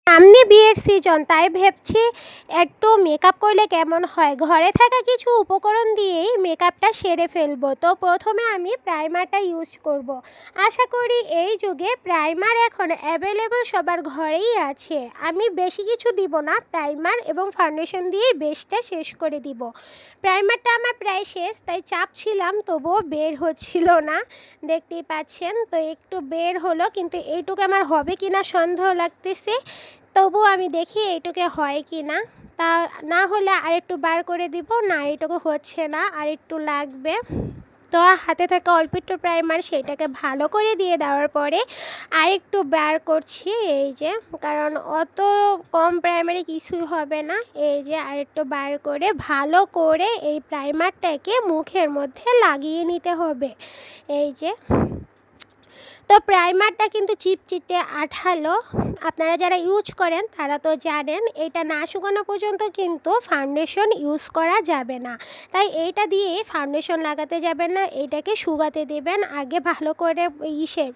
সামনে বিয়ের সিজন, তাই ভাবছি একটু মেকআপ করলে কেমন হয়। ঘরে থাকা কিছু উপকরণ দিয়েই মেকআপটা সেরে ফেলবো। তো প্রথমে আমি প্রাইমারটা ইউজ করব। আশা করি এই যুগে প্রাইমার এখন অ্যাভেলেবল সবার ঘরেই আছে। আমি বেশি কিছু দিব না, প্রাইমার এবং ফাউন্ডেশন দিয়েই বেসটা শেষ করে দিব। প্রাইমারটা আমার প্রায় শেষ, তাই চাপ ছিলাম, তবুও বের হচ্ছিল না, দেখতেই পাচ্ছেন। তো একটু বের হলো, কিন্তু এইটুকু আমার হবে কি না সন্দেহ লাগতেছে। তবুও আমি দেখি এইটুকু হয় কি না। তা না হলে আরেকটু বার করে দিব। না, এইটুকু হচ্ছে না, আর একটু লাগবে। তো হাতে থাকা অল্প একটু প্রাইমার সেটাকে ভালো করে দিয়ে দেওয়ার পরে আরেকটু বার করছি, এই যে, কারণ অত কম প্রাইমারে কিছুই হবে না। এই যে আরেকটু বার করে ভালো করে এই প্রাইমারটাকে মুখের মধ্যে লাগিয়ে নিতে হবে। এই যে, তো প্রাইমারটা কিন্তু চিপচিপে আঠালো। আপনারা যারা ইউজ করেন তারা তো জানেন, এটা না শুকানো পর্যন্ত কিন্তু ফাউন্ডেশন ইউজ করা যাবে না। তাই এইটা দিয়ে ফাউন্ডেশন লাগাতে যাবেন না, এইটাকে শুকাতে দেবেন। আগে ভালো করে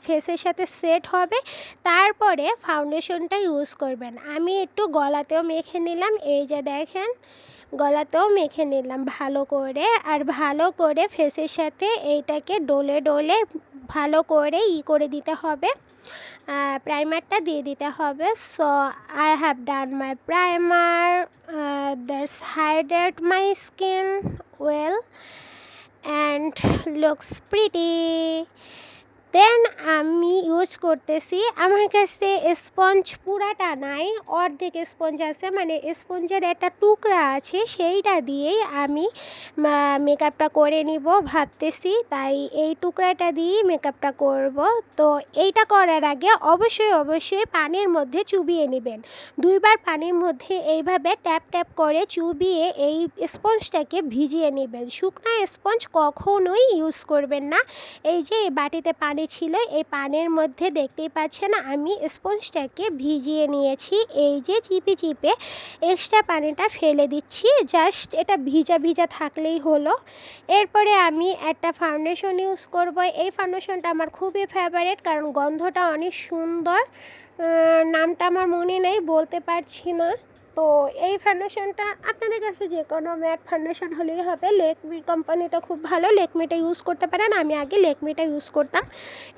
ফেসের সাথে সেট হবে, তারপরে ফাউন্ডেশনটা ইউজ করবেন। আমি একটু গলাতেও মেখে নিলাম, এই যে দেখেন, গলাতেও মেখে নিলাম ভালো করে। আর ভালো করে ফেসের সাথে এইটাকে ডলে ডলে ভালো করে করে দিতে হবে, প্রাইমারটা দিয়ে দিতে হবে। So I have done my primer, that's hydrate my skin well and looks pretty. Then আমি ইউজ করতেছি, আমার কাছে স্পঞ্জ পুরাটা নাই, অর্ধেক স্পঞ্জ আছে, মানে স্পঞ্জের একটা টুকরা আছে, সেইটা দিয়েই আমি মেকআপটা করে নিব ভাবতেছি। তাই এই টুকরাটা দিয়েই মেকআপটা করব। তো এইটা করার আগে অবশ্যই পানির মধ্যে চুবিয়ে নেবেন। দুইবার পানির মধ্যে এইভাবে ট্যাপ ট্যাপ করে চুবিয়ে এই স্পঞ্জটাকে ভিজিয়ে নেবেন। শুকনো স্পঞ্জ কখনোই ইউজ করবেন না। এই যে এই বাটিতে পানি ছিল, এই পানির মধ্যে দেখতেই পাচ্ছেন আমি স্পঞ্জটাকে ভিজিয়ে নিয়েছি। এই যে চিপে চিপে এক্সট্রা পানিটা ফেলে দিচ্ছি, জাস্ট এটা ভিজা ভিজা থাকলেই হলো। এরপরে আমি একটা ফাউন্ডেশন ইউজ করব। এই ফাউন্ডেশনটা আমার খুবই ফেভারিট, কারণ গন্ধটা অনেক সুন্দর। নামটা আমার মনে নেই, বলতে পারছি না। তো এই ফাউন্ডেশনটা আপনাদের কাছে যে কোনো ম্যাট ফাউন্ডেশন হলেই হবে। লেকমি কোম্পানিটা খুব ভালো, লেকমিটা ইউজ করতে পারেন। আমি আগে লেকমিটা ইউজ করতাম,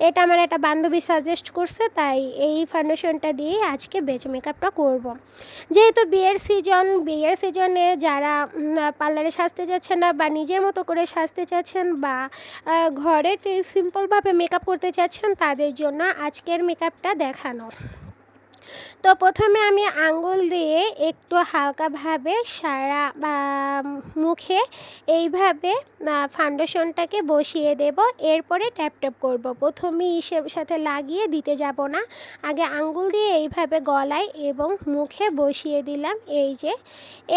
এটা আমার একটা বান্ধবী সাজেস্ট করছে, তাই এই ফাউন্ডেশনটা দিয়ে আজকে বেচ মেকআপটা করব। যেহেতু বিয়ের সিজনে যারা পার্লারে সাজতে যাচ্ছেন না, বা নিজের মতো করে সাজতে চাচ্ছেন, বা ঘরেতে সিম্পলভাবে মেকআপ করতে চাচ্ছেন, তাদের জন্য আজকের মেকআপটা দেখানো। তো প্রথমে আমি আঙ্গুল দিয়ে একটু হালকাভাবে সারা মুখে এইভাবে ফাউন্ডেশনটাকে বসিয়ে দেব। এরপরে ট্যাপ ট্যাপ করব। প্রথমেই ইসের সাথে লাগিয়ে দিতে যাব না, আগে আঙ্গুল দিয়ে এইভাবে গলায় এবং মুখে বসিয়ে দিলাম। এই যে,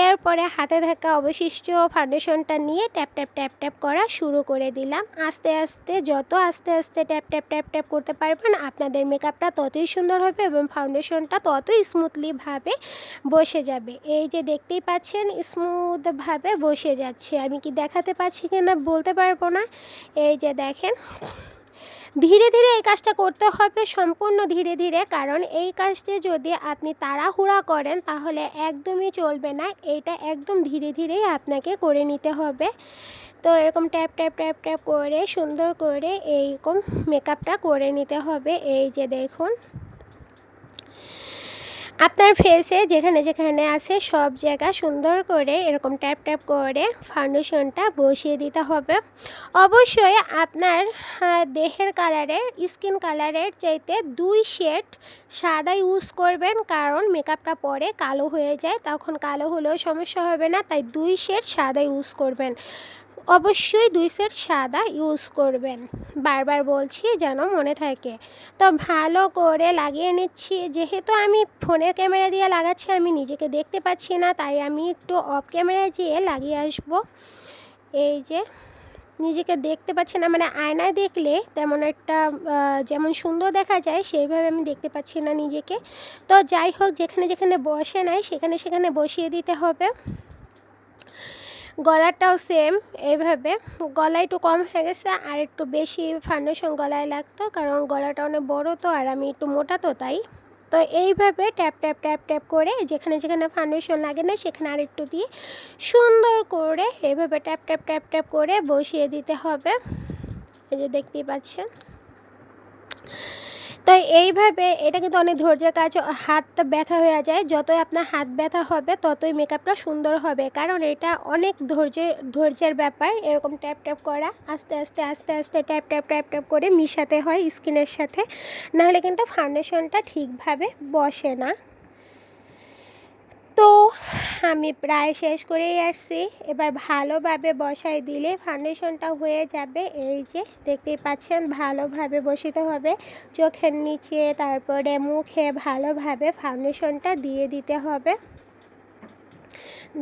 এরপরে হাতে থাকা অবশিষ্ট ফাউন্ডেশনটা নিয়ে ট্যাপ ট্যাপ ট্যাপ ট্যাপ করা শুরু করে দিলাম। আস্তে আস্তে, যত আস্তে আস্তে ট্যাপ ট্যাপ ট্যাপ ট্যাপ করতে পারবেন, আপনাদের মেকআপটা ততই সুন্দর হবে এবং ফাউন্ডেশনটা ততই স্মুথলিভাবে বসে যাবে। এই যে দেখতেই পাচ্ছেন স্মুথভাবে বসে যাচ্ছে। আমি কি দেখাতে পাচ্ছি কিনা বলতে পারবো না। এই যে দেখেন, ধীরে ধীরে এই কাজটা করতে হবে, সম্পূর্ণ ধীরে ধীরে, কারণ এই কাজটি যদি আপনি তাড়াহুড়া করেন তাহলে একদমই চলবে না। এইটা একদম ধীরে ধীরেই আপনাকে করে নিতে হবে। তো এরকম ট্যাপ ট্যাপ ট্যাপ ট্যাপ করে সুন্দর করে এইরকম মেকআপটা করে নিতে হবে। এই যে দেখুন, আপনার ফেসে যেখানে যেখানে আছে সব জায়গা সুন্দর করে এরকম ট্যাপ ট্যাপ করে ফাউন্ডেশনটা বসিয়ে দিতে হবে। অবশ্যই আপনার দেহের কালারের, স্কিন কালারের চাইতে 2 শেড সাদা ইউজ করবেন, কারণ মেকআপটা পরে কালো হয়ে যায়, তখন কালো হলেও সমস্যা হবে না। তাই 2 শেড সাদা ইউজ করবেন, অবশ্যই 2 সেট সাদা ইউজ করবেন। বারবার বলছি যেন মনে থাকে। তো ভালো করে লাগিয়ে নিচ্ছি। যেহেতু আমি ফোনের ক্যামেরা দিয়ে লাগাচ্ছি, আমি নিজেকে দেখতে পাচ্ছি না, তাই আমি একটু অফ ক্যামেরায় যেয়ে লাগিয়ে আসব। এই যে, নিজেকে দেখতে পাচ্ছি না, মানে আয়নায় দেখলে তেমন একটা যেমন সুন্দর দেখা যায় সেইভাবে আমি দেখতে পাচ্ছি না নিজেকে। তো যাই হোক, যেখানে যেখানে বসে নাই সেখানে সেখানে বসিয়ে দিতে হবে। গলাটাও সেম এইভাবে। গলা একটু কম হয়ে গেছে, আর একটু বেশি ফাউন্ডেশন গলায় লাগতো, কারণ গলাটা অনেক বড় তো, আর আমি একটু মোটা তো, তাই। তো তো এইভাবে ট্যাপ ট্যাপ ট্যাপ ট্যাপ করে যেখানে যেখানে ফাউন্ডেশন লাগে না সেখানে আরেকটু দিয়ে সুন্দর করে এইভাবে ট্যাপ ট্যাপ ট্যাপ ট্যাপ করে বসিয়ে দিতে হবে। এই যে দেখতেই পাচ্ছেন। তো এইভাবে এটা কিন্তু অনেক ধৈর্যের কাজ, হাতটা ব্যথা হয়ে যায়, যতই আপনার হাত ব্যথা হবে ততই মেকআপটা সুন্দর হবে, কারণ এটা অনেক ধৈর্যের ব্যাপার। এরকম ট্যাপ ট্যাপ করা, আস্তে আস্তে আস্তে আস্তে ট্যাপ ট্যাপ ট্যাপ ট্যাপ করে মিশাতে হয় স্কিনের সাথে, নাহলে কিন্তু ফাউন্ডেশনটা ঠিকভাবে বসে না। তো আমি প্রায় শেষ করেই আসছি, এবার ভালোভাবে বসাই দিলে ফাউন্ডেশনটা হয়ে যাবে। এই যে দেখতেই পাচ্ছেন, ভালোভাবে বসাতে হবে চোখের নিচে, তারপরে মুখে ভালোভাবে ফাউন্ডেশনটা দিয়ে দিতে হবে।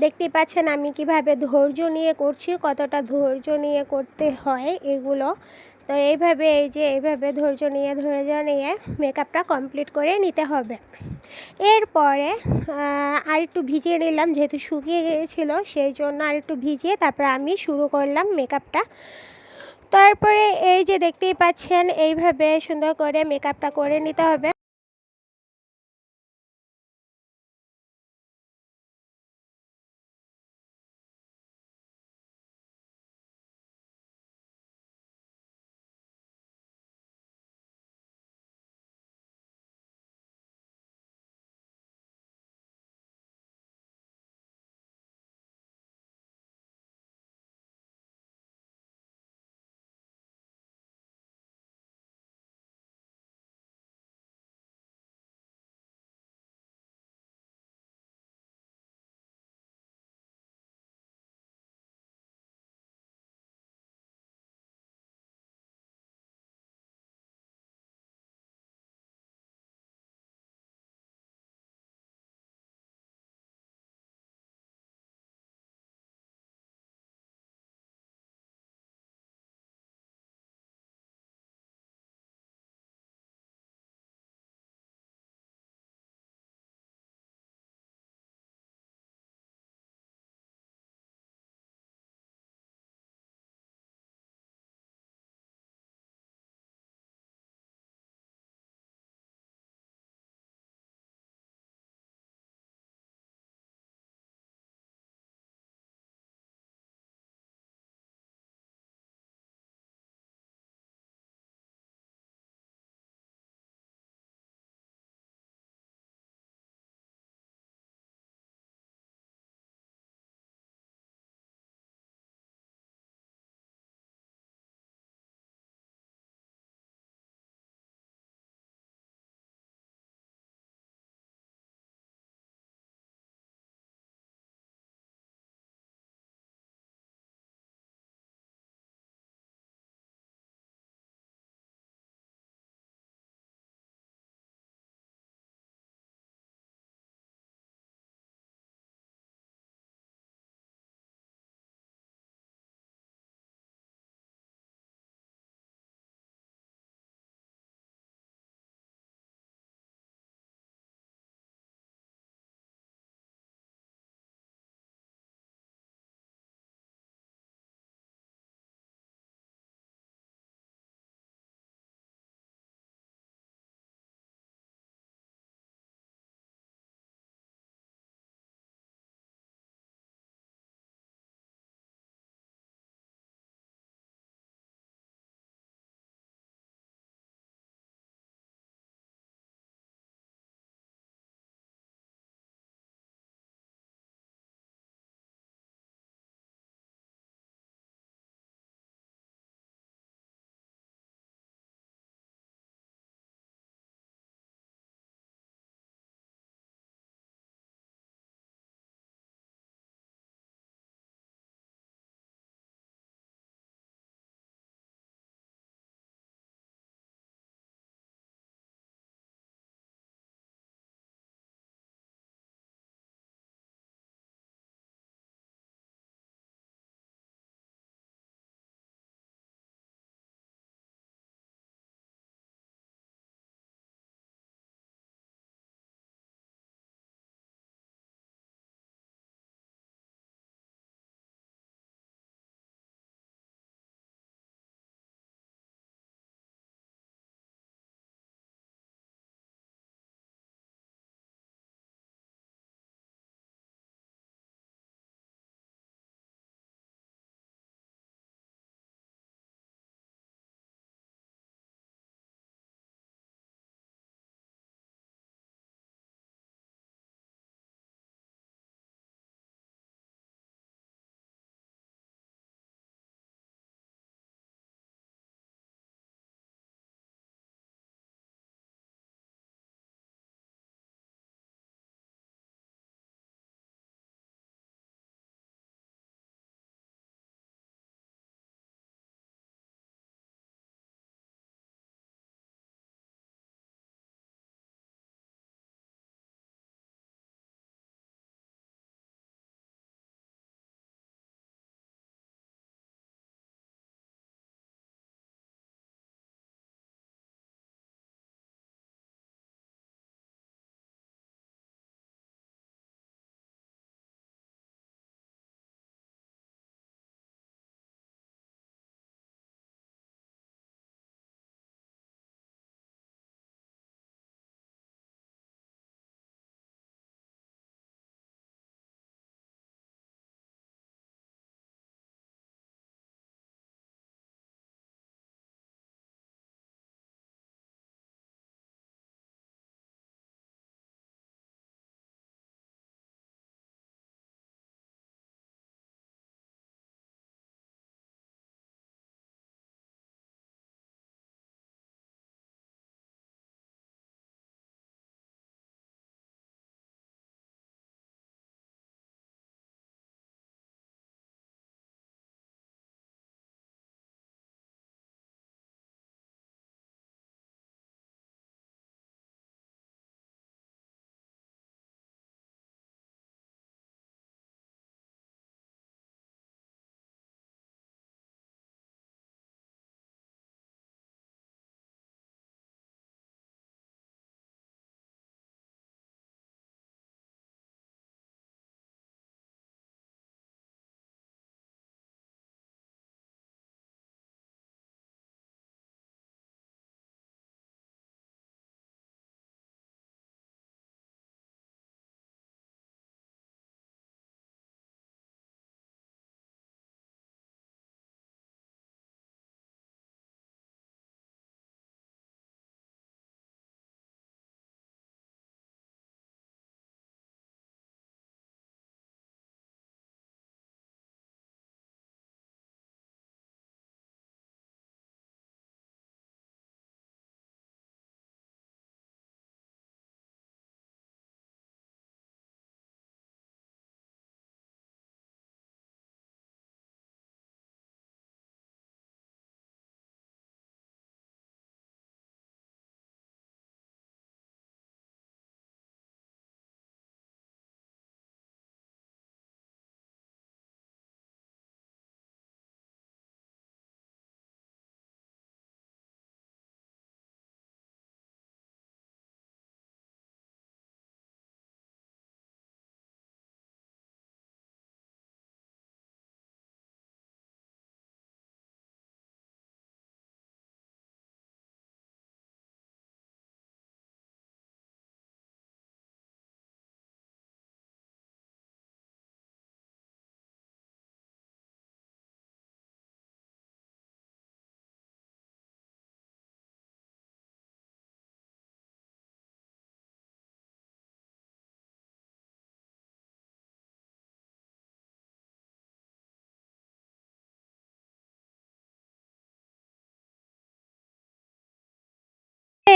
দেখতেই পাচ্ছেন আমি কিভাবে ধৈর্য নিয়ে করছি, কতটা ধৈর্য নিয়ে করতে হয় এগুলো। তো এইভাবে এই যে এইভাবে ধৈর্য নিয়ে মেকআপটা কমপ্লিট করে নিতে হবে। এরপরে আরেকটু ভিজিয়ে নিলাম, যেহেতু শুকিয়ে গিয়েছিলো সেই জন্য আরেকটু ভিজিয়ে তারপরে আমি শুরু করলাম মেকআপটা। তারপরে এই যে দেখতেই পাচ্ছেন এইভাবে সুন্দর করে মেকআপটা করে নিতে হবে।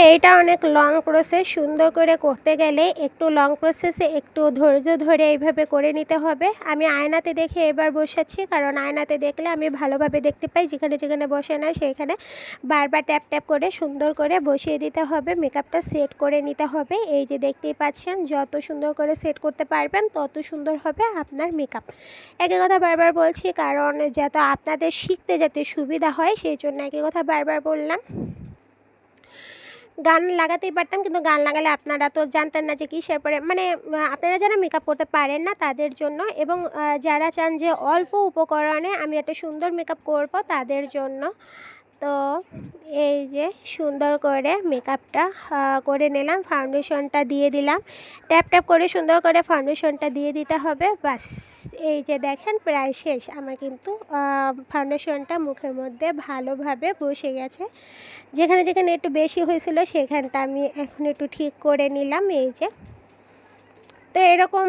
এইটা অনেক লং প্রসেস। সুন্দর করে করতে গেলে একটু লং প্রসেসে একটু ধৈর্য ধরে এইভাবে করে নিতে হবে। আমি আয়নাতে দেখে এবার বসাচ্ছি, কারণ আয়নাতে দেখলে আমি ভালোভাবে দেখতে পাই। যেখানে যেখানে বসে না সেইখানে বারবার ট্যাপ ট্যাপ করে সুন্দর করে বসিয়ে দিতে হবে, মেকআপটা সেট করে নিতে হবে। এই যে দেখতেই পাচ্ছেন, যত সুন্দর করে সেট করতে পারবেন তত সুন্দর হবে আপনার মেকআপ। একই কথা বারবার বলছি, কারণ যাতে আপনাদের শিখতে যাতে সুবিধা হয় সেই জন্য একই কথা বারবার বললাম। গান লাগাতেই পারতাম, কিন্তু গান লাগালে আপনারা তো জানতেন না যে কিসের পরে, মানে আপনারা যারা মেকআপ করতে পারেন না তাদের জন্য, এবং যারা চান যে অল্প উপকরণে আমি একটা সুন্দর মেকআপ করব তাদের জন্য। তো এই যে সুন্দর করে মেকআপটা করে নিলাম, ফাউন্ডেশনটা দিয়ে দিলাম, ট্যাপ ট্যাপ করে সুন্দর করে ফাউন্ডেশনটা দিয়ে দিতে হবে। বাস এই যে দেখেন প্রায় শেষ। আমার কিন্তু ফাউন্ডেশনটা মুখের মধ্যে ভালোভাবে বসে গেছে। যেখানে যেখানে একটু বেশি হয়েছিল সেখানটা আমি এখন একটু ঠিক করে নিলাম। এই যে, তো এরকম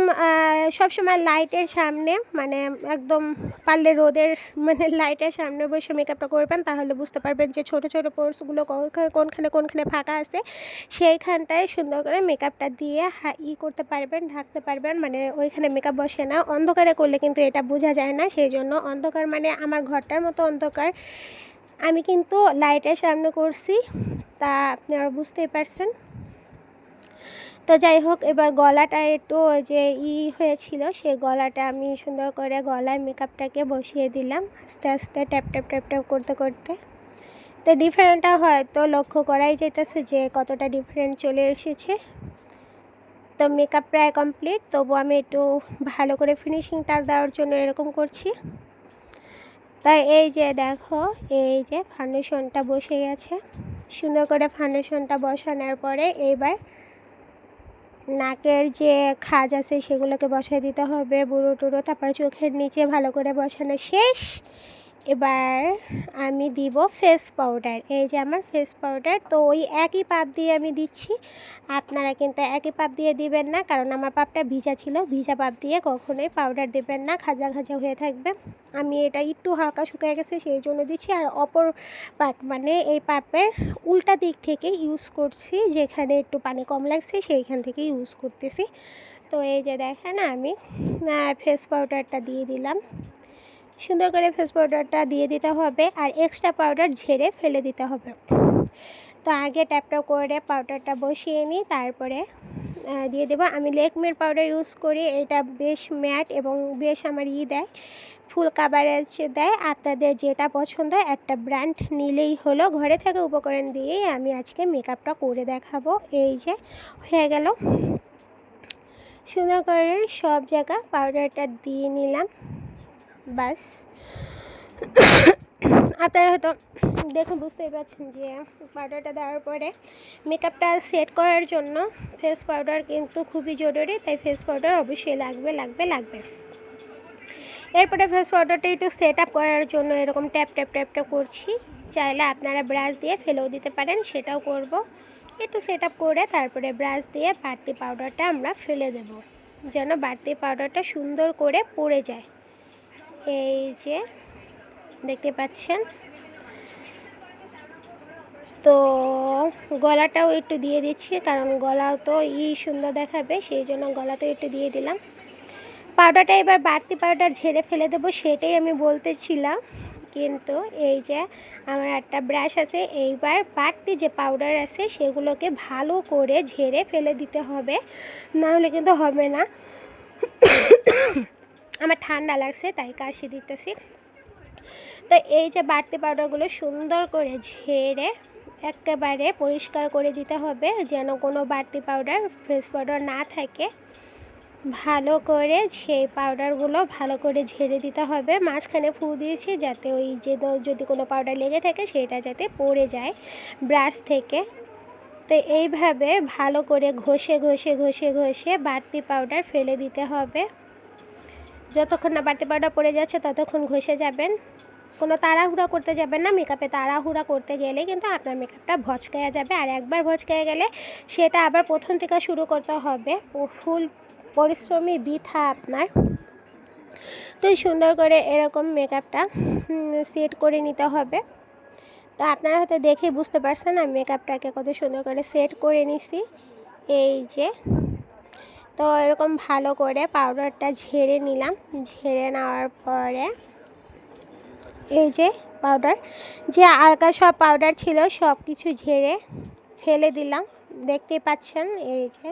সবসময় লাইটের সামনে, মানে একদম পারলে রোদের মানে লাইটের সামনে বসে মেকআপটা করবেন, তাহলে বুঝতে পারবেন যে ছোটো ছোটো পোর্সগুলো কোনখানে কোনখানে ফাঁকা আছে, সেইখানটায় সুন্দর করে মেকআপটা দিয়ে করতে পারবেন, ঢাকতে পারবেন। মানে ওইখানে মেকআপ বসে না। অন্ধকারে করলে কিন্তু এটা বোঝা যায় না, সেই জন্য অন্ধকার মানে আমার ঘরটার মতো অন্ধকার, আমি কিন্তু লাইটের সামনে করছি, তা আপনারা বুঝতেই পারছেন। তো যাই হোক, এবার গলাটা একটু যে হয়েছিল, সেই গলাটা আমি সুন্দর করে গলায় মেকআপটাকে বসিয়ে দিলাম আস্তে আস্তে, ট্যাপ ট্যাপ ট্যাপ ট্যাপ করতে করতে। তো ডিফারেন্টটা হয়তো লক্ষ্য করাই যেতেছে যে কতটা ডিফারেন্ট চলে এসেছে। তো মেকআপ প্রায় কমপ্লিট, তবু আমি একটু ভালো করে ফিনিশিং টাচ দেওয়ার জন্য এরকম করছি। তাই এই যে দেখো, এই যে ফাউন্ডেশনটা বসে গেছে। সুন্দর করে ফাউন্ডেশনটা বসানোর পরে এইবার নাকের যে খাজ আছে সেগুলোকে বসায় দিতে হবে, বুড়ো টুড়ো, তারপর চোখের নিচে ভালো করে বসানো শেষ। এবার আমি দিব ফেস পাউডার। এই যে আমার ফেস পাউডার, তো ওই একই পাপ দিয়ে আমি দিচ্ছি। আপনারা কিন্তু একই পাপ দিয়ে দিবেন না, কারণ আমার পাপটা ভিজা ছিল। ভিজা পাপ দিয়ে কখনোই পাউডার দেবেন না, খাজা খাজা হয়ে থাকবে। আমি এটা একটু হালকা শুকিয়ে গেছে সেই জন্য দিচ্ছি। আর অপর পাট মানে এই পাপের উল্টা দিক থেকে ইউজ করছি, যেখানে একটু পানি কম লাগছে সেইখান থেকে ইউজ করতেছি। তো এই যে দেখেন, আমি ফেস পাউডারটা দিয়ে দিলাম। সুন্দর করে ফেস পাউডারটা দিয়ে দিতে হবে, আর এক্সট্রা পাউডার ঝেড়ে ফেলে দিতে হবে। তো আগে ট্যাপটা করে পাউডারটা বসিয়ে নিই, তারপরে দিয়ে দেবো। আমি লেকমির পাউডার ইউজ করি, এটা বেশ ম্যাট এবং বেশ আমার দেয়, ফুল কাভারেজ দেয়। আপনাদের যেটা পছন্দ একটা ব্র্যান্ড নিলেই হলো। ঘরে থাকা উপকরণ দিয়েই আমি আজকে মেকআপটা করে দেখাবো। এই যে হয়ে গেল, সুন্দর করে সব জায়গা পাউডারটা দিয়ে নিলাম। বাস আপনারা হয়তো দেখে বুঝতেই পারছেন যে পাউডারটা দেওয়ার পরে মেকআপটা সেট করার জন্য ফেস পাউডার কিন্তু খুবই জরুরি, তাই ফেস পাউডার অবশ্যই লাগবে। এরপরে ফেস পাউডারটা একটু সেট আপ করার জন্য এরকম ট্যাপ ট্যাপ ট্যাপ ট্যাপ করছি। চাইলে আপনারা ব্রাশ দিয়ে ফেলেও দিতে পারেন, সেটাও করব। একটু সেট আপ করে তারপরে ব্রাশ দিয়ে বাড়তি পাউডারটা আমরা ফেলে দেব, যেন বাড়তি পাউডারটা সুন্দর করে পড়ে যায়। এই যে দেখতে পাচ্ছেন। তো গলাটাও একটু দিয়ে দিচ্ছি, কারণ গলাও তো সুন্দর দেখাবে, সেই জন্য গলাতেও একটু দিয়ে দিলাম। পাউডারটা এবার বাড়তি পাউডার ঝেড়ে ফেলে দেবো, সেটাই আমি বলতেছিলাম। কিন্তু এই যে আমার একটা ব্রাশ আছে, এইবার বাড়তি যে পাউডার আছে সেগুলোকে ভালো করে ঝেড়ে ফেলে দিতে হবে, নাহলে কিন্তু হবে না। আমার ঠান্ডা লাগছে তাই কাশি দিতেছি। তো এই যে বাড়তি পাউডারগুলো সুন্দর করে ঝেড়ে একেবারে পরিষ্কার করে দিতে হবে, যেন কোনো বাড়তি পাউডার ফেস পাউডার না থাকে। ভালো করে সেই পাউডারগুলো ভালো করে ঝেড়ে দিতে হবে। মাঝখানে ফু দিয়েছি যাতে ওই যে যদি কোনো পাউডার লেগে থাকে সেটা যাতে পড়ে যায় ব্রাশ থেকে। তো এইভাবে ভালো করে ঘষে ঘষে ঘষে ঘষে বাড়তি পাউডার ফেলে দিতে হবে। যতক্ষণ না বাড়তি পাউডার পড়ে যাচ্ছে ততক্ষণ ঘষে যাবেন। কোনো তাড়াহুড়া করতে যাবেন না। মেকআপে তাড়াহুড়া করতে গেলে কিন্তু আপনার মেকআপটা ভচকায়া যাবে, আর একবার ভচকায়া গেলে সেটা আবার প্রথম থেকে শুরু করতে হবে। ফুল পরিশ্রমী বৃথা আপনার। তো সুন্দর করে এরকম মেকআপটা সেট করে নিতে হবে। তো আপনারা হয়তো দেখেই বুঝতে পারছেন আমি মেকআপটাকে কত সুন্দর করে সেট করে নিছি। এই যে, তো এরকম ভালো করে পাউডারটা ঝেড়ে নিলাম। ঝেড়ে নেওয়ার পরে এই যে পাউডার, যে হালকা সব পাউডার ছিল সব কিছু ঝেড়ে ফেলে দিলাম, দেখতেই পাচ্ছেন। এই যে,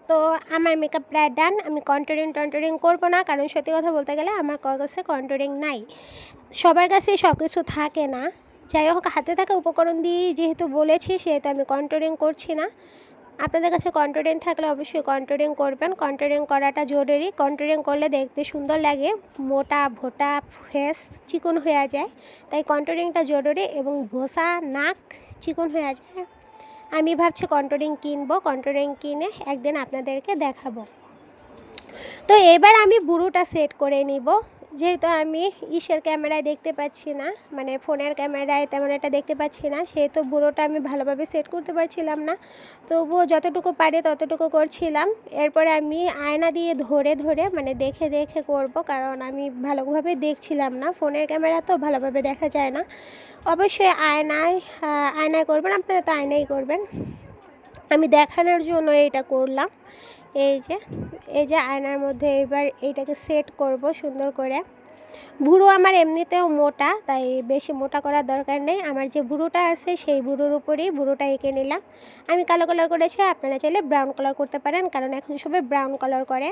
তো আমার মেকআপ প্রায় ডান। আমি কন্ট্যুরিং করবো না, কারণ সত্যি কথা বলতে গেলে আমার কাছে কন্ট্যুরিং নাই। সবার কাছে সব কিছু থাকে না। যাই হোক, হাতে থাকা উপকরণ দিয়েই যেহেতু বলেছি সেহেতু আমি কন্ট্যুরিং করছি না। আপনাদের কাছে কন্ট্যুরিং থাকলে অবশ্যই কন্ট্যুরিং করবেন। কন্ট্যুরিং করাটা জরুরি। কন্ট্যুরিং করলে দেখতে সুন্দর লাগে, মোটা ভোটা ফেস চিকন হয়ে যায়, তাই কন্ট্যুরিংটা জরুরি, এবং ঘষা নাক চিকন হয়ে যায়। আমি ভাবছি কন্ট্যুরিং কিনবো, কন্ট্যুরিং কিনে একদিন আপনাদেরকে দেখাবো। তো এবার আমি বুড়োটা সেট করে নিব। যেহেতু আমি ইসের ক্যামেরায় দেখতে পাচ্ছি না, মানে ফোনের ক্যামেরায় তেমন একটা দেখতে পাচ্ছি না, সেহেতু বুড়োটা আমি ভালোভাবে সেট করতে পারছিলাম না। তবুও যতটুকু পারি ততটুকু করছিলাম। এরপরে আমি আয়না দিয়ে ধরে ধরে মানে দেখে দেখে করব, কারণ আমি ভালোভাবে দেখছিলাম না, ফোনের ক্যামেরা তো ভালোভাবে দেখা যায় না। অবশ্যই আয়নায় করবেন, আপনারা তো আয়নাই করবেন। আমি দেখানোর জন্য এইটা করলাম। এই যে আয়নার মধ্যে এবার এইটাকে সেট করব সুন্দর করে। ভুরু আমার এমনিতেও মোটা, তাই বেশি মোটা করার দরকার নেই। আমার যে ভুরুটা আছে সেই ভুরুর উপরেই ভুরুটা এঁকে নিলাম। আমি কালো কালার করেছি, আপনারা চাইলে ব্রাউন কালার করতে পারেন, কারণ এখন সবাই ব্রাউন কালার করে।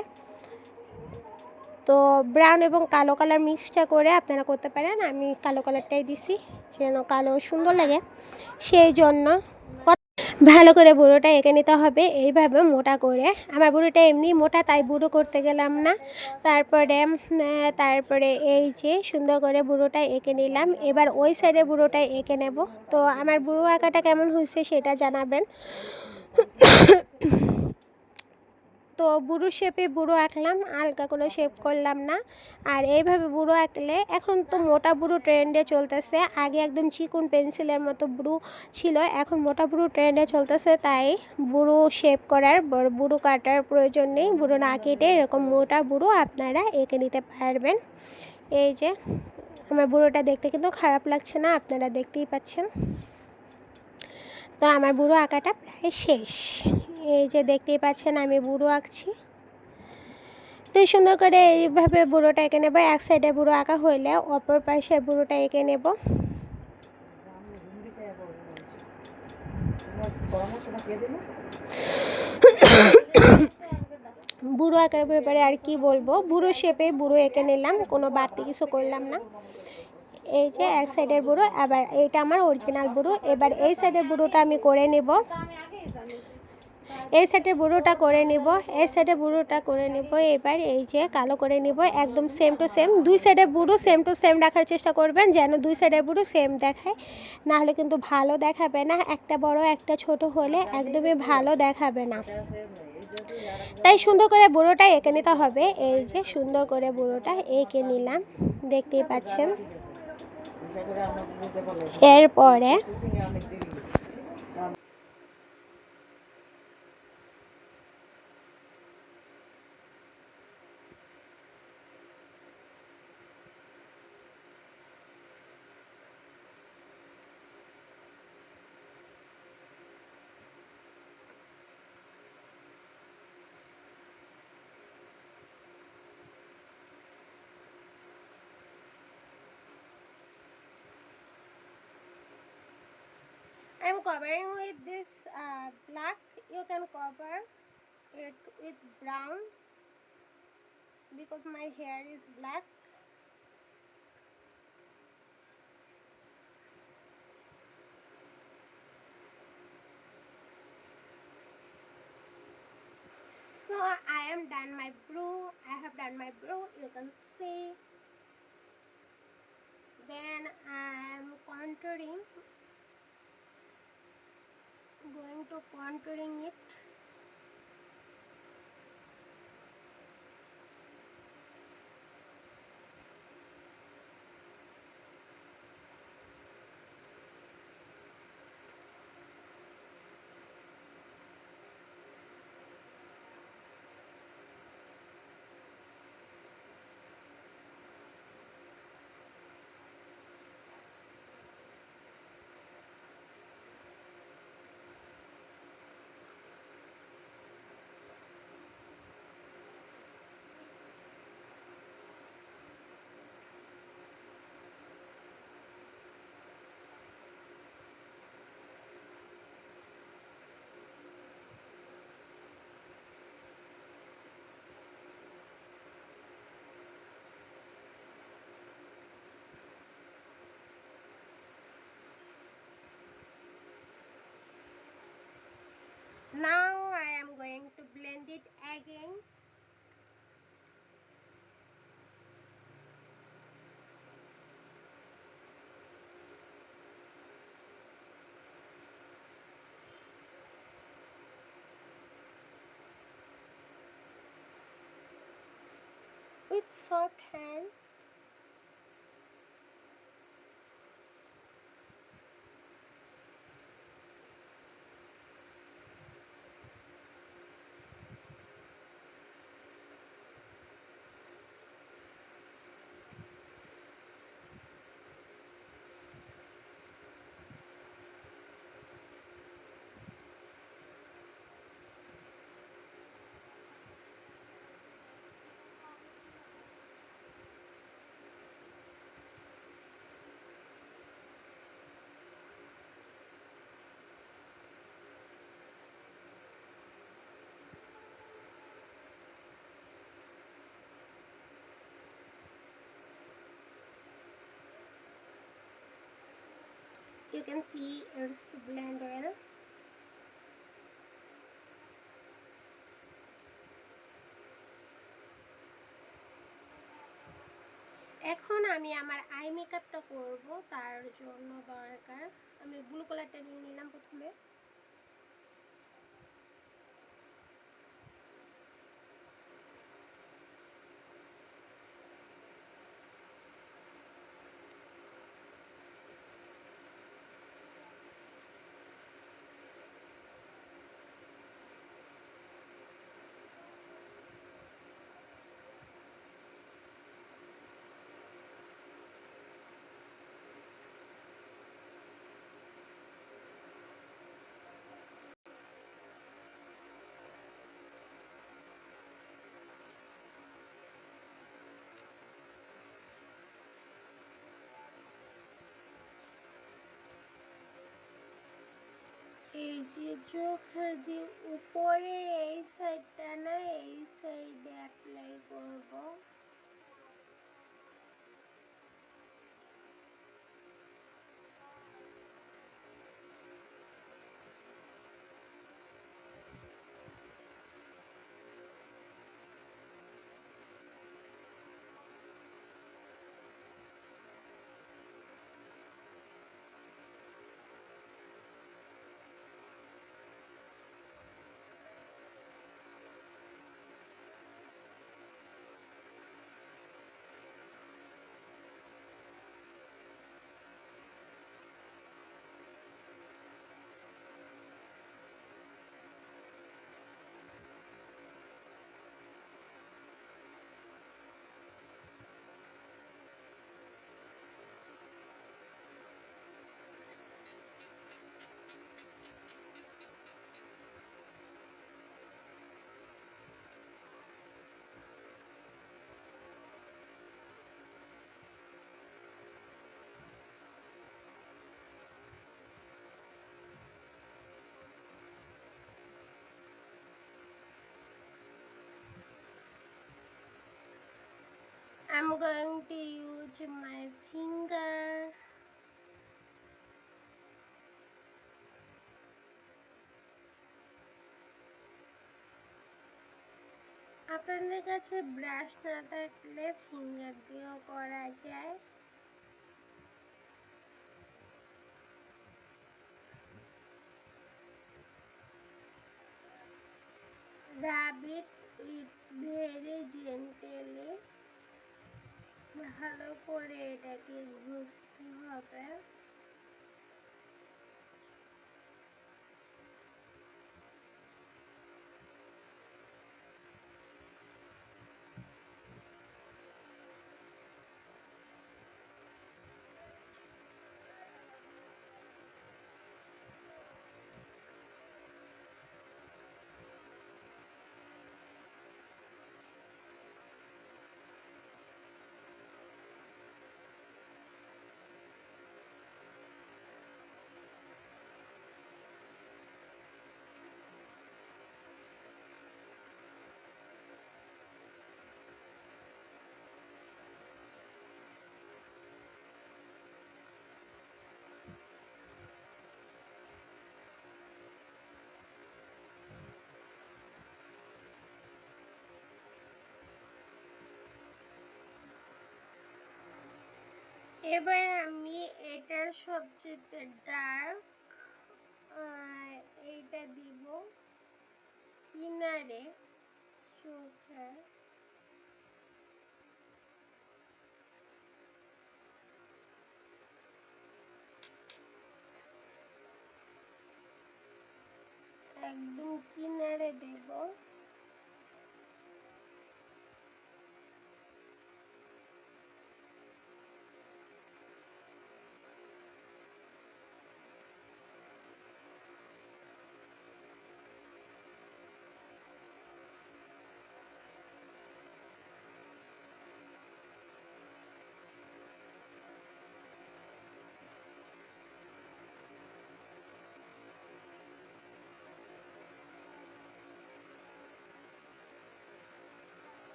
তো ব্রাউন এবং কালো কালার মিক্সটা করে আপনারা করতে পারেন। আমি কালো কালারটাই দিছি, যেন কালো সুন্দর লাগে, সেই জন্য। ভালো করে বুড়োটা এঁকে নিতে হবে এইভাবে মোটা করে। আমার বুড়োটা এমনি মোটা, তাই বুড়ো করতে গেলাম না। তারপরে এই যে সুন্দর করে বুড়োটা এঁকে নিলাম। এবার ওই সাইডে বুড়োটা এঁকে নেব। তো আমার বুড়ো আঁকাটা কেমন হয়েছে সেটা জানাবেন। তো বুড়ো শেপে বুড়ো আঁকলাম, হালকা কোনো শেপ করলাম না। আর এইভাবে বুড়ো আঁকলে, এখন তো মোটা বুড়ো ট্রেন্ডে চলতেছে, আগে একদম চিকন পেন্সিলের মতো বুড়ো ছিল, এখন মোটা বুড়ো ট্রেন্ডে চলতেছে, তাই বুড়ো শেপ করার বুড়ো কাটার প্রয়োজন নেই। বুড়ো না কেটে এরকম মোটা বুড়ো আপনারা এঁকে নিতে পারবেন। এই যে আমার বুড়োটা দেখতে কিন্তু খারাপ লাগছে না, আপনারা দেখতেই পাচ্ছেন। তো আমার বুড়ো আঁকাটা প্রায় শেষ। এই যে দেখতেই পাচ্ছেন আমি বুড়ো আঁকছি। তো সুন্দর করে এইভাবে বুড়োটা এঁকে নেব। এক সাইডে বুড়ো আঁকা হইলে অপর পাশের বুড়োটা এঁকে নেব। বুড়ো আঁকার ব্যাপারে আর কি বলবো, বুড়ো শেপে বুড়ো এঁকে নিলাম, কোনো বাড়তি কিছু করলাম না। এই যে এক সাইডের বুড়ো, আবার এইটা আমার অরিজিনাল বুড়ো। এবার এই সাইডের বুড়োটা আমি করে নেব, এই সাইডের বুড়োটা করে নিব, এই সাইডের বুড়োটা করে নিব। এবার এই যে কালো করে নিব, একদম সেম টু সেম। দুই সাইডের বুড়ো সেম টু সেম রাখার চেষ্টা করবেন, যেন দুই সাইডের বুড়ো সেম দেখায়, নাহলে কিন্তু ভালো দেখাবে না। একটা বড় একটা ছোট হলে একদমই ভালো দেখাবে না। তাই সুন্দর করে বুড়োটা এঁকে নিতে হবে। এই যে সুন্দর করে বুড়োটা এঁকে নিলাম, দেখতেই পাচ্ছেন। এরপরে I'm covering with this black. You can cover it with brown because my hair is black. So I am done my brow. I have done my brow, you can see. Then I am contouring, going to contouring it. Now I am going to blend it again. With soft hand. You can see it's blend well. এখন আমি আমার I মেকআপটা করব, তার জন্য দরকার আমি blue কালারটা নিয়ে নিলাম প্রথমে। এই যে চোখের যে উপরে এই সাইডটা না, এই সাইডে অ্যাপ্লাই করব। I'm going to use my finger. আপনাদের কাছে ব্রাশ না থাকলে ফিঙ্গার দিয়েও করা যায়। Rub it with very gently. ভালো করে এটাকে ঘষতে হবে। এবার আমি এটার সবচেয়ে ডার্ক এইটা দিব কিনারে চোখের। একদম কিনারে দেব।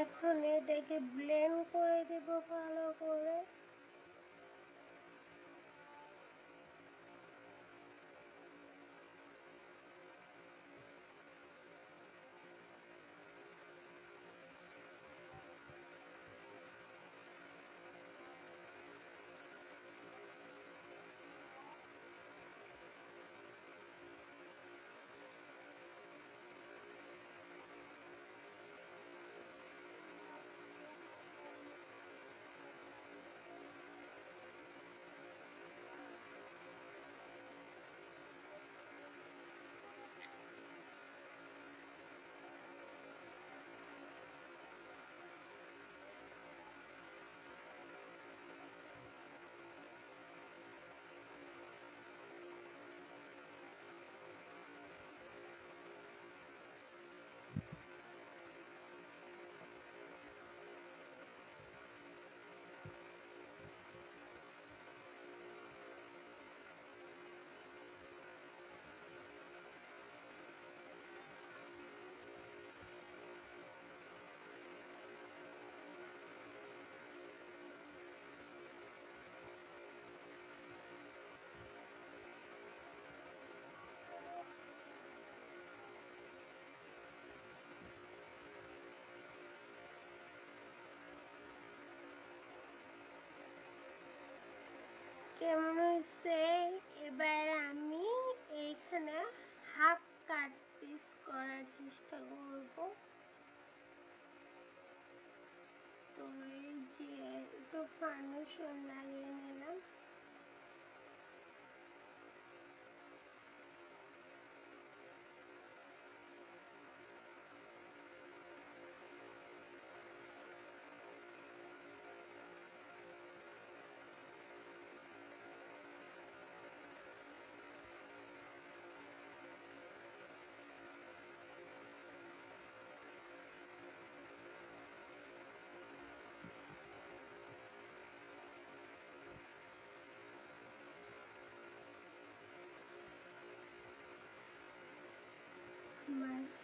এখন এটাকে ব্লেন্ড করে দেব ভালো করে। কেমন হয়েছে? এবার আমি এইখানে হাফ কাট পিস করার চেষ্টা করব। তো এই যে একটু ফাউন্ডেশন লাগিয়ে নিলাম। মাছ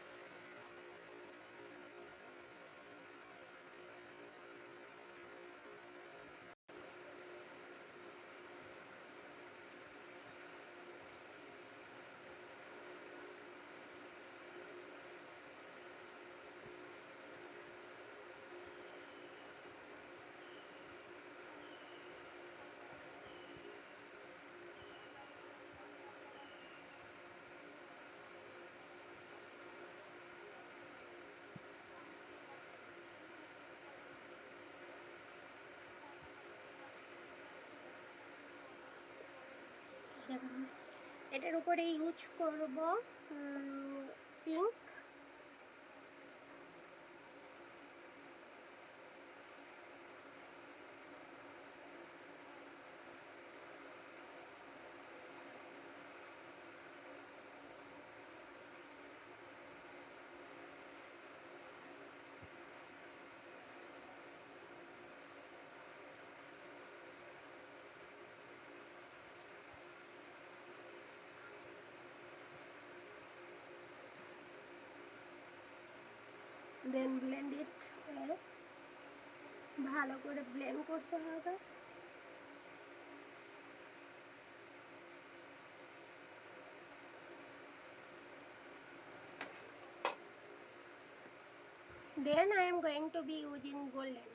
এটার উপরে ইউজ করব পিঙ্ক। দেন ব্লেন্ড ইট, ভালো করে ব্লেন্ড করতে হবে। Then I am going to be using golden.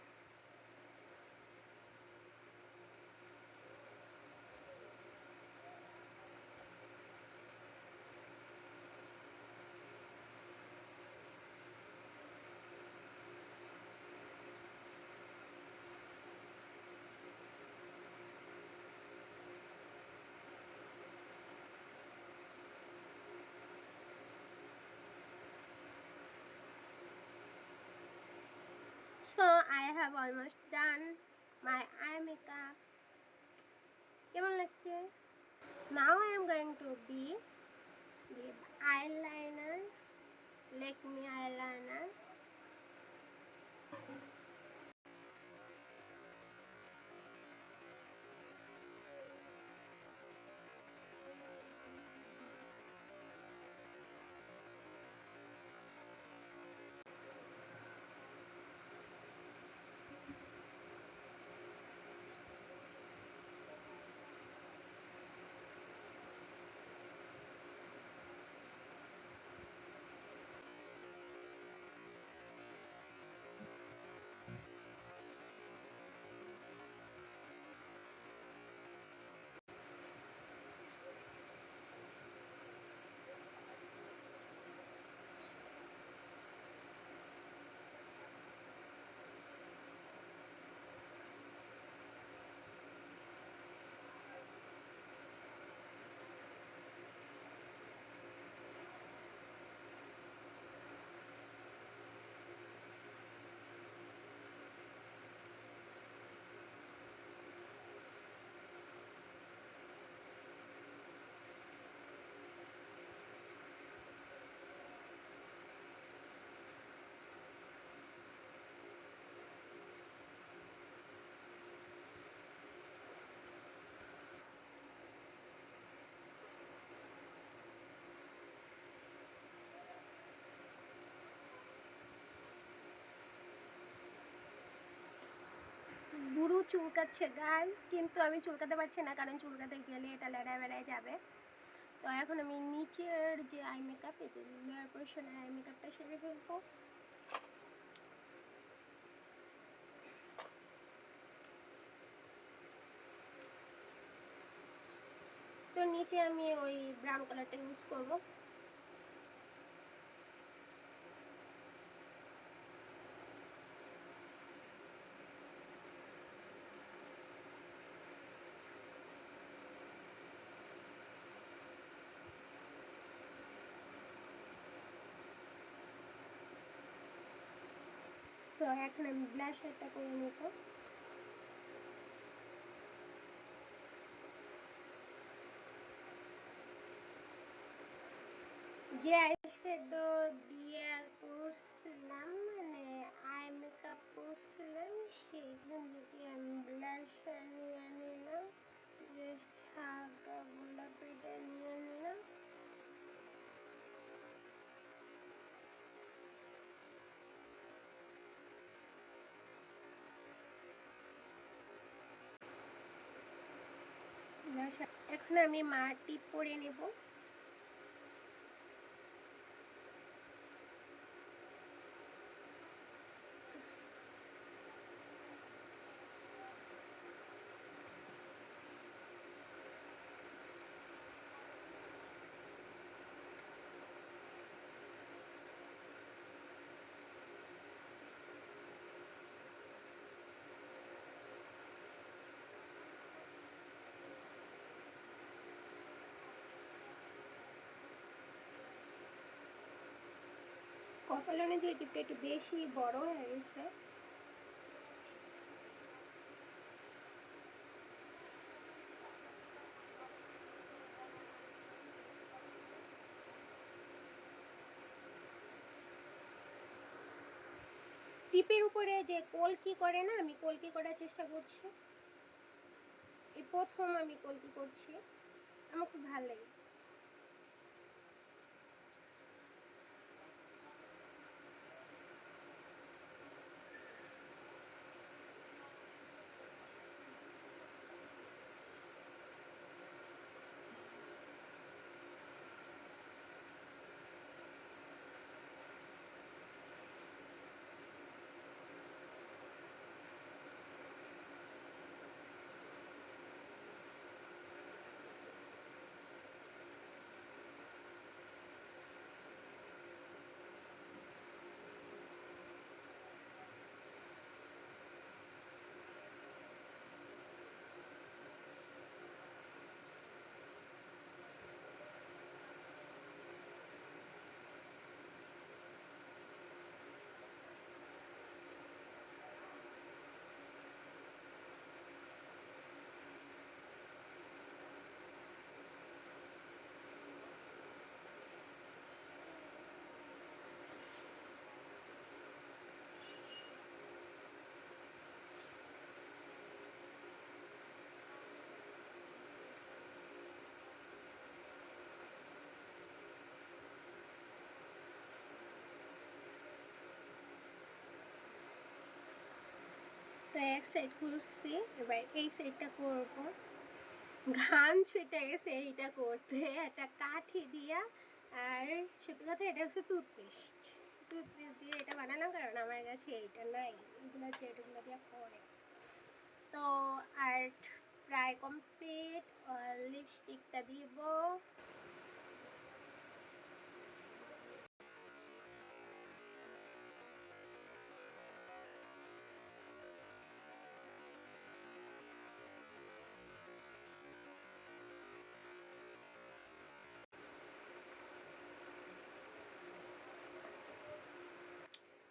So I have almost done my eye makeup. কেমন লাগছে? Now I am going to be with eyeliner, Lakme eyeliner. বুড়ো চুলকাচ্ছে গাইস, কিন্তু আমি চুলকাতে পারছি না, কারণ চুলকাতে গেলে এটা লেড়ায় বেড়ায় যাবে। তো এখন আমি নিচের যে আই মেকআপ, এই যে লোয়ার পোর্শনের আই মেকআপটা সেরে ফেলবো। তো নিচে আমি ওই ব্রাউন কালারটা ইউজ করবো। সো এখন আমি ব্লাশারটা করে নিব। যে আইশ্যাডো দিয়ে করছিলাম, মানে আই মেকআপ করছিলাম, সেইখান থেকে আমি ব্লাশার নিয়ে নিলাম, জাস্ট হালকা গোলাপিটা নিয়ে নিলাম। এখন আমি মা টিপ পরে নেব। কপাল অনুযায়ী টিপটা একটু বেশি বড় হয়ে গেছে। টিপের উপরে যে কলকি করে না, আমি কলকি করার চেষ্টা করছি। এই প্রথম আমি কলকি করছি, আমার খুব ভালো লাগে। এক সাইড করছি, এবার এই সাইডটা করব। ঘাম ছুটে গেছে এইটা করতে, একটা কাঠি দিয়া। আর সত্যি কথা এটা হচ্ছে টুথপেস্ট দিয়ে এটা বানালাম, কারণ আমার কাছে এইটা নাই, এগুলো যেটুগুলো দিয়ে করে। তো আর্ট প্রায় কমপ্লিট। লিপস্টিকটা দিব।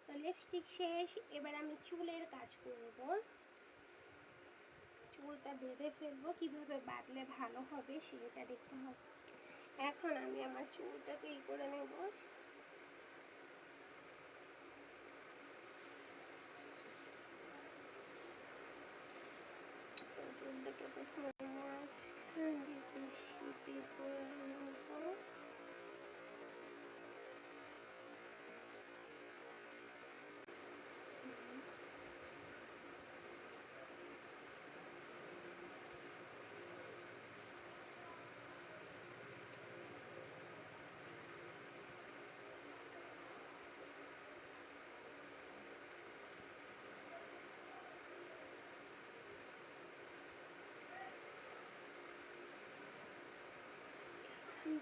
তো লিপস্টিক শেষ, এবার আমি চুলের কাজ করব। চুলটা বেঁধে ফেলবো, কিভাবে বাঁধলে ভালো হবে সেটা দেখতে হবে। এখন আমি আমার চুলটাকে করে নেব। চুলটাকে প্রথমে মাঝখান দিকে শীতে করে নেব।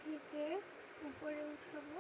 থেকে উপরে উঠাবো।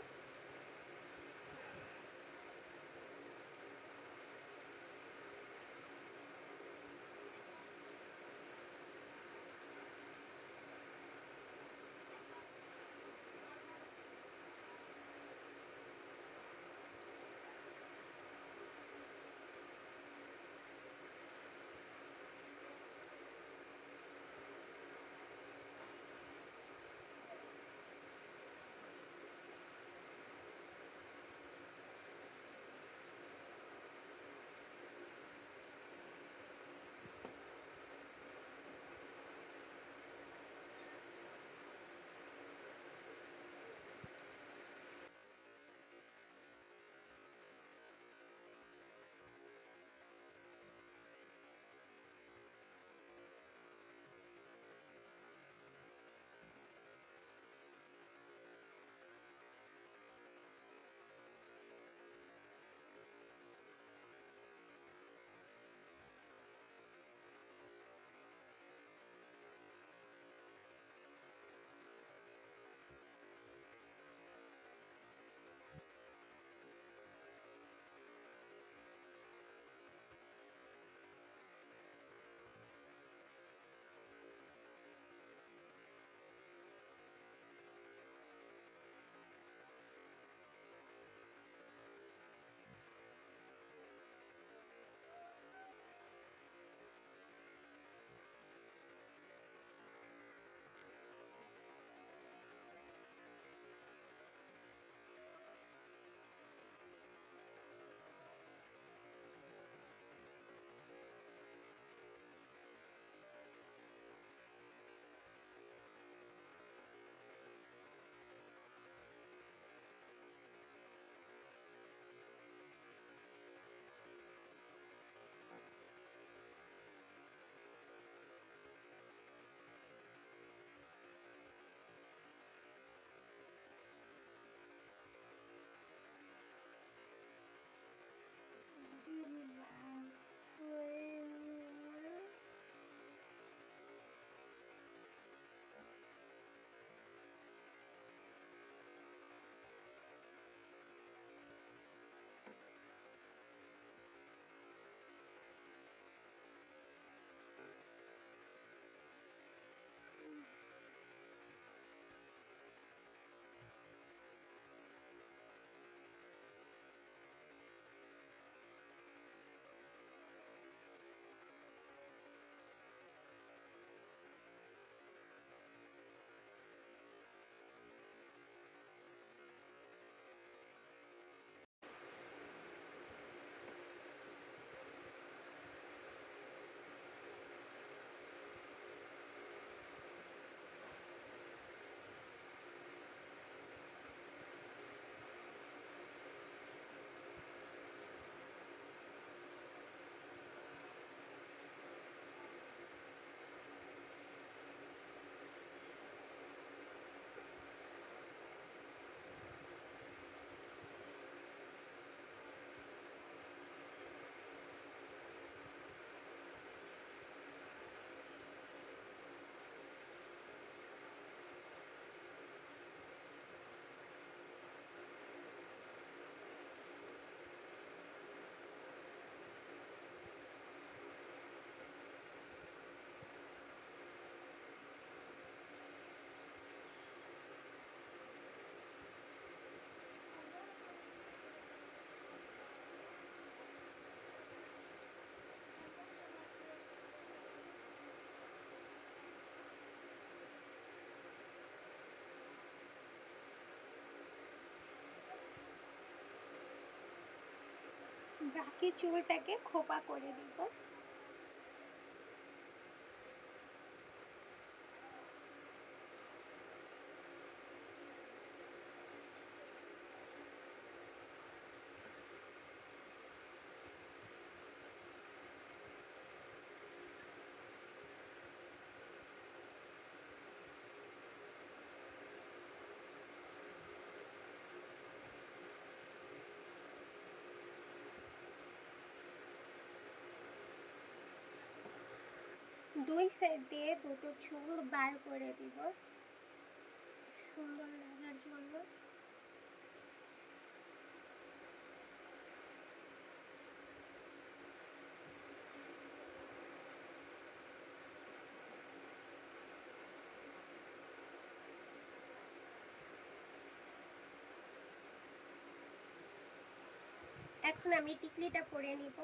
বাকি চুলটাকে খোপা করে দিব। দুই সাইড দিয়ে দুটো চুল বার করে দিব সুন্দর লাগার জন্য। এখন আমি টিকলিটা পরে নিব।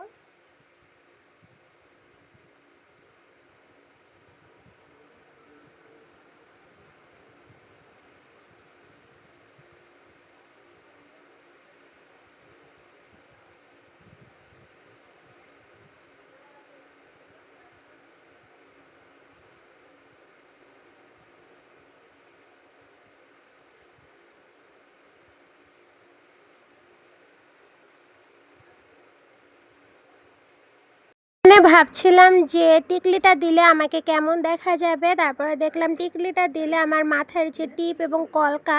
ভাবছিলাম যে টিকলিটা দিলে আমাকে কেমন দেখা যাবে, তারপরে দেখলাম টিকলিটা দিলে আমার মাথার যে টিপ এবং কলকা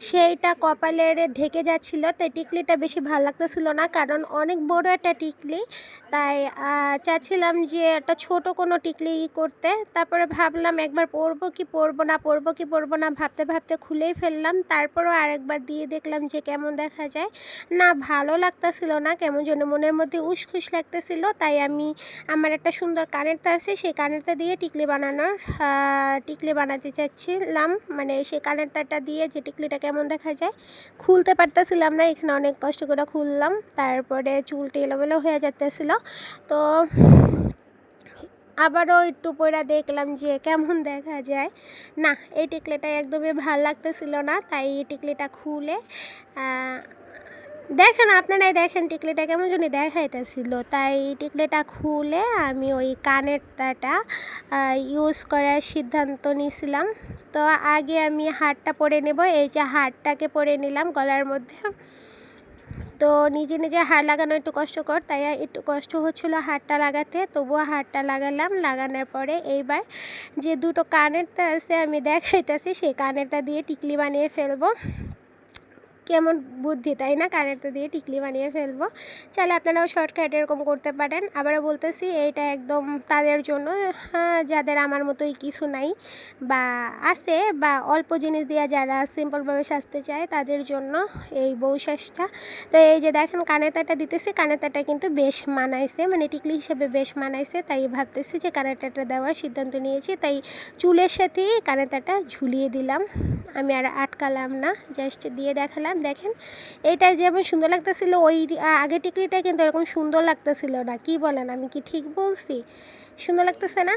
সেইটা কপালের ঢেকে যাচ্ছিল, তাই টিকলিটা বেশি ভালো লাগতেছিল না, কারণ অনেক বড় একটা টিকলি। তাই চাচ্ছিলাম যে একটা ছোট কোনো টিকলি করতে। তারপরে ভাবলাম একবার পরবো কি পরবো না, পরবো কি পরবো না ভাবতে ভাবতে খুলেই ফেললাম। তারপরও আরেকবার দিয়ে দেখলাম যে কেমন দেখা যায়। না ভালো লাগতেছিল না, কেমন যেন মনের মধ্যে উসখুস লাগতেছিল। তাই আমি আমার একটা সুন্দর কানেরটা আছে, সেই কানেরটা দিয়ে টিকলি বানাতে চাচ্ছিলাম। মানে সেই কানেরটা দিয়ে যে টিকলিটা কেমন দেখা যায় খুলতে পারতেছিলাম না, এখানে অনেক কষ্ট করে খুললাম। তারপরে চুলটি এলোমেলো হয়ে যাচ্তেছিল, তো আবারও একটু পরে দেখলাম যে কেমন দেখা যায়। না এই টিকলিটা একদমই ভাল লাগতেছিল না, তাই এই টিকলিটা খুলে দেখেন, আপনারাই দেখেন টিকলিটা কেমন জানি দেখাইতেছিল। তাই টিকলিটা খুলে আমি ওই কানেরটা ইউজ করার সিদ্ধান্ত নিয়েছিলাম। তো আগে আমি হারটা পরে নেব, এই যে হারটাকে পরে নিলাম গলার মধ্যে। তো নিজে নিজে হার লাগানো একটু কষ্টকর, তাই একটু কষ্ট হচ্ছিলো হারটা লাগাতে, তবুও হারটা লাগালাম। লাগানোর পরে এইবার যে দুটো কানেরটা আছে আমি দেখাইতেছি, সেই কানেরটা দিয়ে টিকলি বানিয়ে ফেলবো। কেমন বুদ্ধি তাই না, কানেরটা দিয়ে টিকলি বানিয়ে ফেলবো। চাইলে আপনারাও শর্টকাট এরকম করতে পারেন। আবারও বলতেছি এইটা একদম তাদের জন্য যাদের আমার মতোই কিছু নাই বা আছে, বা অল্প জিনিস দিয়ে যারা সিম্পলভাবে সাজতে চায় তাদের জন্য এই বউ সাজটা। তো এই যে দেখেন কানেরটা দিতেছি, কানেরটা কিন্তু বেশ মানাইছে, মানে টিকলি হিসেবে বেশ মানাইছে। তাই ভাবতেছি যে কানেরটা দেওয়ার সিদ্ধান্ত নিয়েছি, তাই চুলের সাথেই কানেরটা ঝুলিয়ে দিলাম। আমি আর আটকালাম না, জাস্ট দিয়ে দেখালাম। দেখেন এটা যেমন সুন্দর লাগতেছিল, ওই আগে টিকলিটা কিন্তু এরকম সুন্দর লাগতেছিল না। কি বলেন, আমি কি ঠিক বলছি? সুন্দর লাগতেছে না?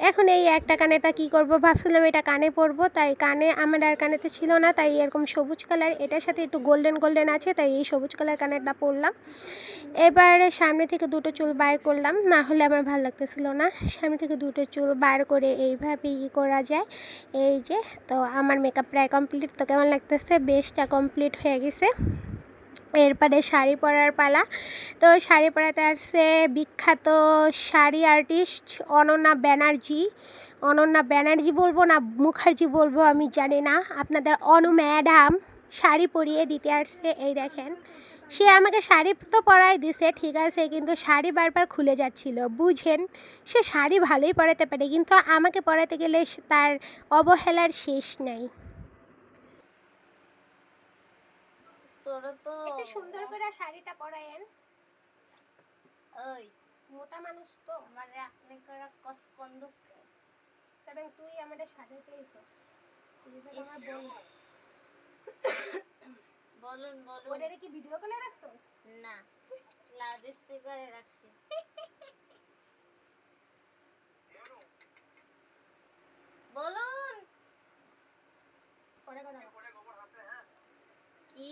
এখন এই একটা কানেরটা কি করব ভাবছিলাম এটা কানে পরবো, তাই কানে আমার আর কানেতে ছিল না, তাই এরকম সবুজ কালার, এটার সাথে একটু গোল্ডেন গোল্ডেন আছে, তাই এই সবুজ কালার কানেরটা পরলাম। এবারে সামনে থেকে দুটো চুল বার করলাম, না হলে আমার ভালো লাগতেছিল না। সামনে থেকে দুটো চুল বার করে এইভাবে করা যায়। এই যে, তো আমার মেকআপ প্রায় কমপ্লিট। তো কেমন লাগতেছে? বেশটা কমপ্লিট হয়ে গেছে। এরপরে শাড়ি পরার পালা। তো শাড়ি পরাতে আসছে বিখ্যাত শাড়ি আর্টিস্ট অনন্যা ব্যানার্জি বলবো না মুখার্জি বলবো আমি জানি না, আপনাদের অনু ম্যাডাম শাড়ি পরিয়ে দিতে আসছে। এই দেখেন, সে আমাকে শাড়ি তো পরাই দিছে ঠিক আছে, কিন্তু শাড়ি বারবার খুলে যাচ্ছিল। বুঝেন, সে শাড়ি ভালোই পরাতে পারে, কিন্তু আমাকে পরাতে গেলে তার অবহেলার শেষ নাই। তোরা তো একটু সুন্দর করে শাড়িটা পরায়েন। ওই মোটা মানুষ তো, মানে আপনি করে কস বন্দুক কারণ তুই আমাদের সাজাতে এসোস, তুই তো আমার বোন। বলুন বলুন। ওরে কি ভিডিও কলে রাখছস? না, লাউড স্পিকারে রাখছি। বলুন। পরে কথা কি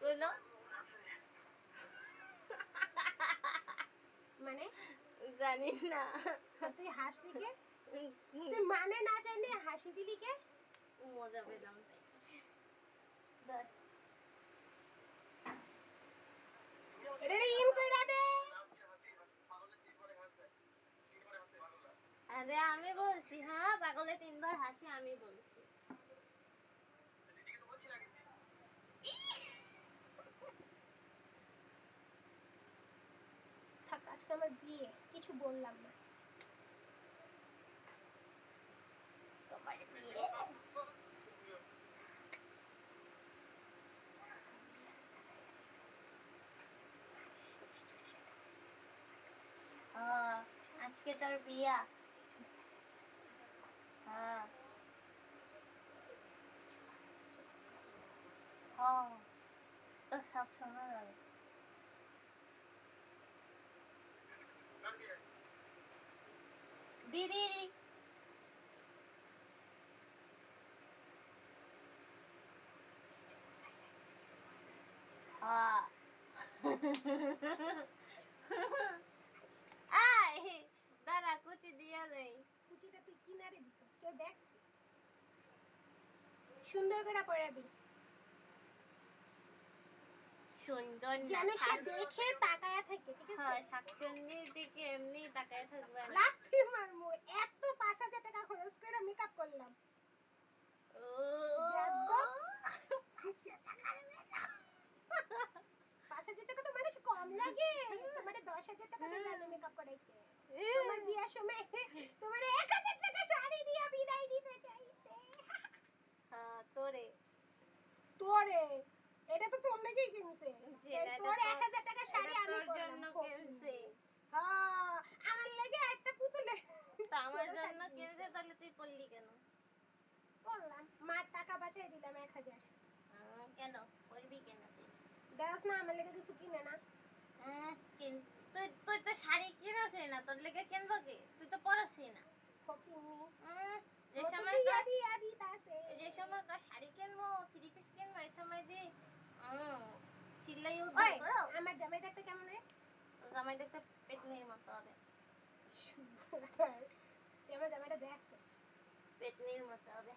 কইলো? জানি না। আর তুই হাসলি কে? তুই মানে না জানি হাসি দিলি কে? মজা পেলাম তাই। ধর। এটা ইন কইরা দে। আরে আমি বলছি, হ্যাঁ পাগলে 3 বার হাসি আমি বলছি। থাক, আজকে আমার বিয়ে, কিছু বললাম না। তোমার বিয়ে? আজকে তোর বিয়া? হ্যাঁ তো সব শোনা যাবে। দিদি আয় দাঁড়া, কুচি দিয়া নেই। কুচিটা তুই কিনারে দিছিস, কেউ দেখছে? সুন্দর করে পড়াবি, সুন্দর না, যেন সে দেখে তাকায়া থাকে, ঠিক আছে? হ্যাঁ শাকচুন্নির দিকে এমনি তাকায় থাকবে না। লাথি মারমু, এত 5,000 টাকা খরচ করে মেকআপ করলাম। ও 5,000 টাকা তো মানে কম লাগে, তোমার 10,000 টাকা দিলাম মেকআপ করাইতে। তোমার বিয়ার সময় তোমার 1,000 টাকা শাড়ি দিয়া বিদায় দিতে চাইছে। হ্যাঁ তোরে তোরে, এটা তো তোর লাগেই কিনছে। যেটা তোর তো- 1,000 টাকা শাড়ি এটা আমি তোর পরলাম, জন্য কিনছে। হ্যাঁ, আমার লাগে একটা পুতুলের তো আমার ছোট জন্য শাড়ি কিনছে, তাহলে তুই পড়লি কেন? বললাম মার টাকা বাঁচাই দিলাম 1,000। কেন পড়বি কেন তুই? দেখ না, আমার লাগে কিছু কিনে না। কিন তুই তুই তো শাড়ি কিনছে না, তোর লেগে কিনবো কি? তুই তো পড়াসি না। ফকিনি যে মতো সময় দিয়া তোর- দিয়া দিতাছে। যে সময় তোর শাড়ি কিনবো, 3 পিস কিনবো, এই সময় দি সিলাই ওই, উদ্ধার করো। আমার জামাই দেখতে কেমন রে? তোর জামাই দেখতে পেতনির মতো হবে। তুই আমার জামাইটা দেখছিস? পেতনির মতো হবে।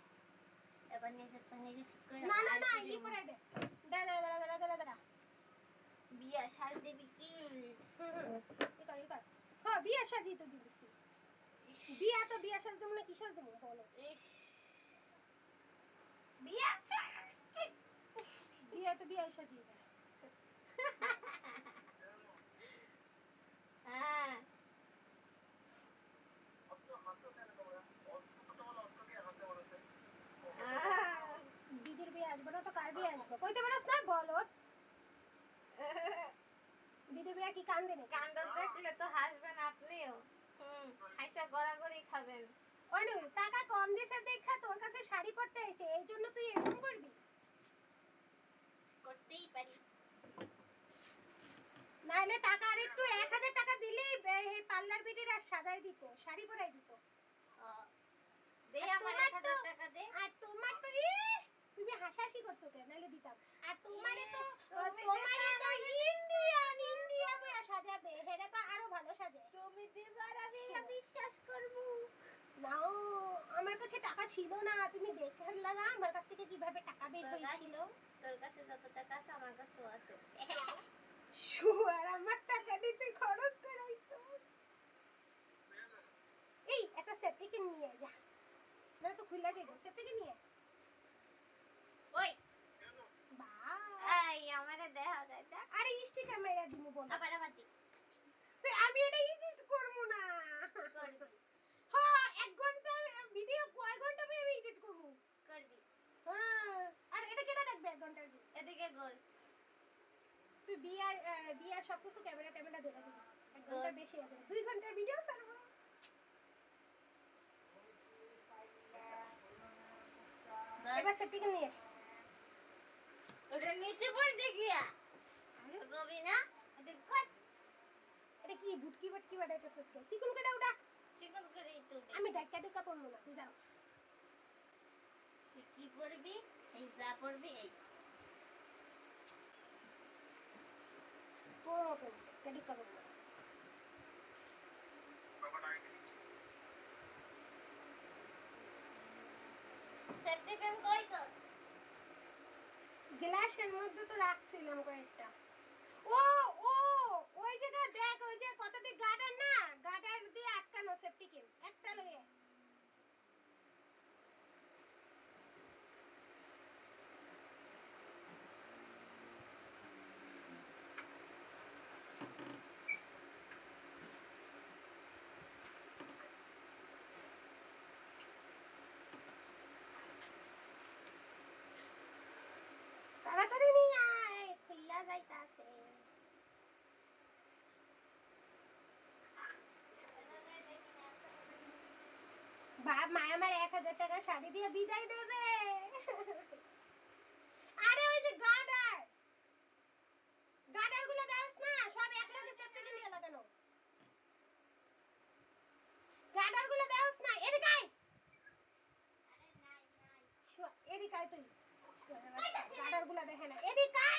এবার নিজে ঠিক করে না না আর না, কি ই দিব? পড়াই দে। দাঁড়া দাঁড়া দাঁড়া দাঁড়া দাঁড়া। বিয়া সাজ দিবি কি? ই কর। হ্যাঁ, বিয়ে সাজি তো দিবি। বিয়া তো বিয়া সাজ দেবো না, কি সাজ দেবো বলো? ইস, বিয়া বিয়া তো বিয়া সাজিয়ে দেয়। হ্যাঁ দিদির বিয়ে আসবো না তো কার বিয়ে আসবো? কইতে পারস না বলো। দিদির বিয়ে কি কান্দে নাকি? কাণ্ড দেখলে তো হাসবেন আপনিও। হাসা গড়াগড়ি খাবেন। অনু, টাকা কম দিছে দেখা তোর কাছে শাড়ি পরতে আইছে, এই জন্য তুই এরকম করবি? করতেই পারি। নাহলে টাকা আর একটু 1,000 টাকা দিলেই এই পার্লার বিটিরা সাজাই দিত, শাড়ি পরাই দিত। দে আর আমার তোমার 1,000 তো- টাকা দে। আর তোমার তো তুমি হাসাহাসি করছো কেন? নাহলে দিতাম। আর তোমারে তো তুমি তোমারে তো ইন্ডিয়া বয়া সাজাবে, হেরে তো আরো ভালো সাজে। তুমি দিবার আমি বিশ্বাস করব। নাও, আমার কাছে টাকা ছিল না, তুমি দেখে না আমার কাছ থেকে কিভাবে টাকা বের তোর কাছে- হয়েছিল। তোর কাছে যত টাকা আছে আমার কাছেও আছে। শুয়ার, আমার টাকা দিয়ে তুই খরচ করাইছস। এই একটা সেফটিকে নিয়ে যা, না তো খুলে যাইব। সেফটিকে নিয়ে ওই এই আমারে দেখা যায় তা আরে স্টিকার মেরা দিমু বল। আবার দি আমি এটা এডিট করব না। করবি হ্যাঁ, 1 ঘন্টা ভিডিও কয় ঘন্টা আমি এডিট করব? করবি। হ্যাঁ, আর এটা কেটা দেখবে 1 ঘন্টার ভিডিও? এদিকে গোল তুই বিয়ার সব কিছু ক্যামেরা ধরে দিবি। 1 ঘন্টার বেশি হয়ে যাবে, 2 ঘন্টার ভিডিও ছাড়বো। এবার সেফটিকে নিয়ে ওটা নিচে পড়ছে গিয়া আরে গবি না এদিকে কর এটা কি বুটকি বাটকি বাটাইতেছিস কে? চিকন কেটে উঠা। চিকন করে একটু আমি ডাক্কা ডাক্কা পড়বো না, তুই জানিস। তুই কি পড়বি? এই যা পড়বি এই তোর মতো ডাক্কা ডাক্কা পড়বো। সেফটি পিন কই তোর? গ্লাসের মধ্যে তো রাখছিলাম কয়েকটা। ও ও ওই জায়গা দেখ, ওই যে কতটি গার্ডার না, গার্ডার দিয়ে আটকানো সেফটি পিন একটা লয়ে। তাড়াতাড়ি নিয়ে আয়, খুইলা যাইতাছে। বাপ মা আমার 1000 টাকা শাড়ি দিয়ে বিদায় দেবে। আরে ওই যে গার্ডার, গার্ডার গুলো দাস না, সব এক লগে সেফটি পিন দিয়ে লাগানো। গার্ডার গুলো দাস না, এদিকে আয়। আরে নাই নাই। এদিকে আয় তুই। গার্ডার গুলো দেখে না, এদিকে আয়।